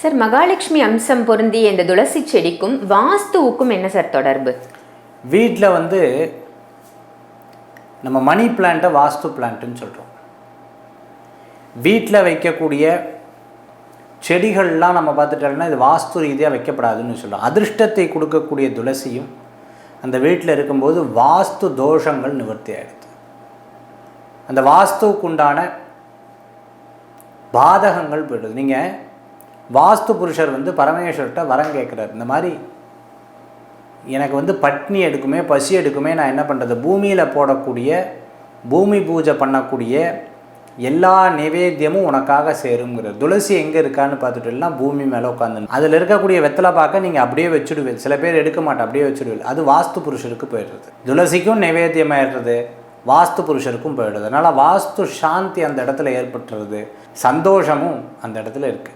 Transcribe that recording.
Sir, Mahalakshmi அம்சம் பொருந்திய இந்த துளசி செடிக்கும் வாஸ்துவுக்கும் என்ன சார் தொடர்பு? வீட்டில் நம்ம மணி பிளான்ட்டை வாஸ்து பிளான்ட்டுன்னு சொல்கிறோம். வீட்டில் வைக்கக்கூடிய செடிகள்லாம் நம்ம பார்த்துட்டோம்னா இது வாஸ்து ரீதியாக வைக்கப்படாதுன்னு சொல்கிறோம். அதிர்ஷ்டத்தை கொடுக்கக்கூடிய துளசியும் அந்த வீட்டில் இருக்கும்போது வாஸ்து தோஷங்கள் நிவர்த்தி ஆகிடுது. அந்த வாஸ்துவுக்கு உண்டான பாதகங்கள் போய்டுது. நீங்கள் வாஸ்து புருஷர் பரமேஸ்வர்கிட்ட வரம் கேட்குறாரு, இந்த மாதிரி எனக்கு பட்னி எடுக்குமே, பசி எடுக்குமே, நான் என்ன பண்ணுறது? பூமியில் போடக்கூடிய பூமி பூஜை பண்ணக்கூடிய எல்லா நைவேத்தியமும் உனக்காக சேருங்கிறார். துளசி எங்கே இருக்கான்னு பார்த்துட்டுனா பூமி மேலே உட்காந்து அதில் இருக்கக்கூடிய வெத்தலை பார்க்க நீங்கள் அப்படியே வச்சுடுவீங்க. சில பேர் எடுக்க மாட்டேன், அப்படியே வச்சுடுவீங்க. அது வாஸ்து புருஷருக்கு போயிடுறது. துளசிக்கும் நைவேத்தியம் ஆயிடுறது, வாஸ்து புருஷருக்கும் போயிடுறது. அதனால் வாஸ்து சாந்தி அந்த இடத்துல ஏற்பட்டுறது, சந்தோஷமும் அந்த இடத்துல இருக்குது.